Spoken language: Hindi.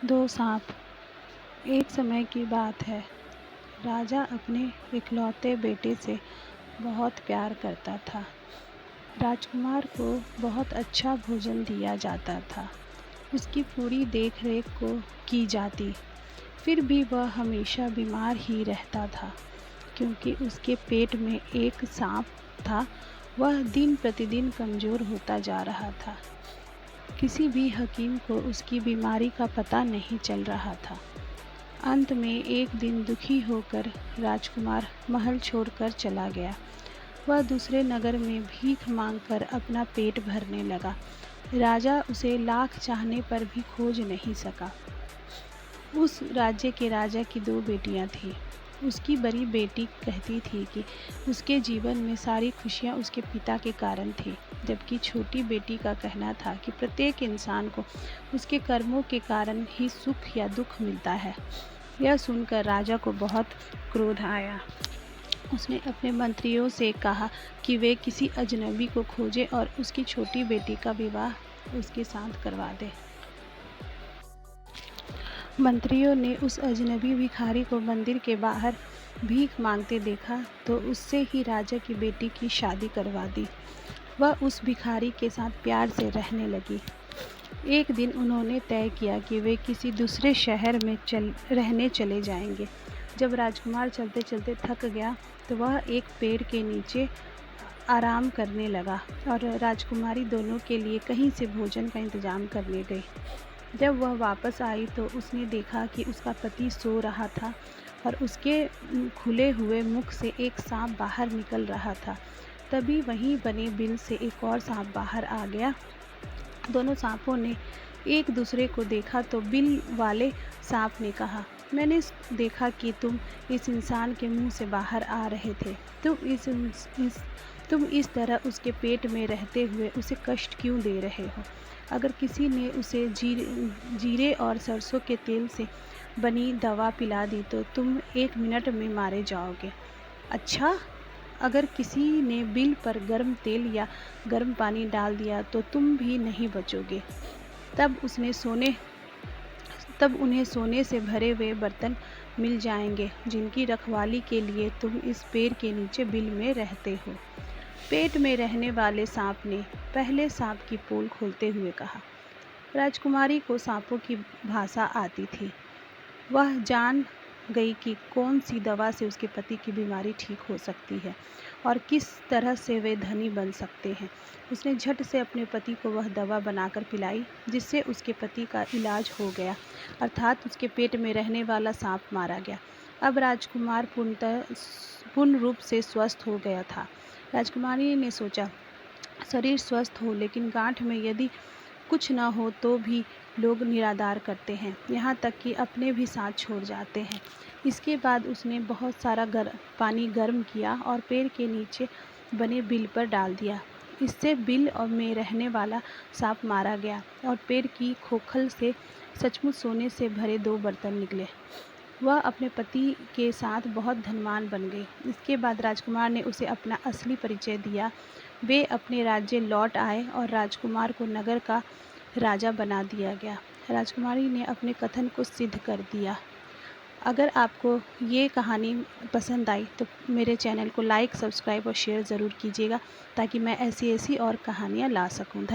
दो सांप। एक समय की बात है। राजा अपने इकलौते बेटे से बहुत प्यार करता था। राजकुमार को बहुत अच्छा भोजन दिया जाता था। उसकी पूरी देखरेख को की जाती। फिर भी वह हमेशा बीमार ही रहता था, क्योंकि उसके पेट में एक सांप था। वह दिन प्रतिदिन कमज़ोर होता जा रहा था। किसी भी हकीम को उसकी बीमारी का पता नहीं चल रहा था। अंत में एक दिन दुखी होकर राजकुमार महल छोड़कर चला गया। वह दूसरे नगर में भीख मांगकर अपना पेट भरने लगा। राजा उसे लाख चाहने पर भी खोज नहीं सका। उस राज्य के राजा की दो बेटियां थीं। उसकी बड़ी बेटी कहती थी कि उसके जीवन में सारी खुशियां उसके पिता के कारण थी, जबकि छोटी बेटी का कहना था कि प्रत्येक इंसान को उसके कर्मों के कारण ही सुख या दुख मिलता है। यह सुनकर राजा को बहुत क्रोध आया। उसने अपने मंत्रियों से कहा कि वे किसी अजनबी को खोजें और उसकी छोटी बेटी का विवाह उसके साथ करवा दें। मंत्रियों ने उस अजनबी भिखारी को मंदिर के बाहर भीख मांगते देखा तो उससे ही राजा की बेटी की शादी करवा दी। वह उस भिखारी के साथ प्यार से रहने लगी। एक दिन उन्होंने तय किया कि वे किसी दूसरे शहर में रहने चले जाएंगे। जब राजकुमार चलते चलते थक गया तो वह एक पेड़ के नीचे आराम करने लगा और राजकुमारी दोनों के लिए कहीं से भोजन का इंतजाम करने गई। जब वह वापस आई तो उसने देखा कि उसका पति सो रहा था और उसके खुले हुए मुख से एक सांप बाहर निकल रहा था। तभी वहीं बने बिल से एक और सांप बाहर आ गया। दोनों सांपों ने एक दूसरे को देखा तो बिल वाले सांप ने कहा, मैंने देखा कि तुम इस इंसान के मुंह से बाहर आ रहे थे। तुम इस तरह उसके पेट में रहते हुए उसे कष्ट क्यों दे रहे हो? अगर किसी ने उसे जीरे और सरसों के तेल से बनी दवा पिला दी तो तुम 1 मिनट में मारे जाओगे। अच्छा, अगर किसी ने बिल पर गर्म तेल या गर्म पानी डाल दिया तो तुम भी नहीं बचोगे। तब उन्हें सोने से भरे हुए बर्तन मिल जाएंगे, जिनकी रखवाली के लिए तुम इस पेड़ के नीचे बिल में रहते हो। पेट में रहने वाले सांप ने पहले सांप की पोल खोलते हुए कहा। राजकुमारी को सांपों की भाषा आती थी। वह जान गई कि कौन सी दवा से उसके पति की बीमारी ठीक हो सकती है और किस तरह से वे धनी बन सकते हैं। उसने झट से अपने पति को वह दवा बनाकर पिलाई, जिससे उसके पति का इलाज हो गया, अर्थात उसके पेट में रहने वाला सांप मारा गया। अब राजकुमार पूर्ण रूप से स्वस्थ हो गया था। राजकुमारी ने सोचा, शरीर स्वस्थ हो लेकिन गांठ में यदि कुछ न हो तो भी लोग निरादर करते हैं, यहाँ तक कि अपने भी साथ छोड़ जाते हैं। इसके बाद उसने बहुत सारा पानी गर्म किया और पेड़ के नीचे बने बिल पर डाल दिया। इससे बिल में रहने वाला सांप मारा गया और पेड़ की खोखल से सचमुच सोने से भरे 2 बर्तन निकले। वह अपने पति के साथ बहुत धनवान बन गई। इसके बाद राजकुमार ने उसे अपना असली परिचय दिया। वे अपने राज्य लौट आए और राजकुमार को नगर का राजा बना दिया गया। राजकुमारी ने अपने कथन को सिद्ध कर दिया। अगर आपको ये कहानी पसंद आई तो मेरे चैनल को लाइक, सब्सक्राइब और शेयर ज़रूर कीजिएगा, ताकि मैं ऐसी और कहानियाँ ला सकूँ।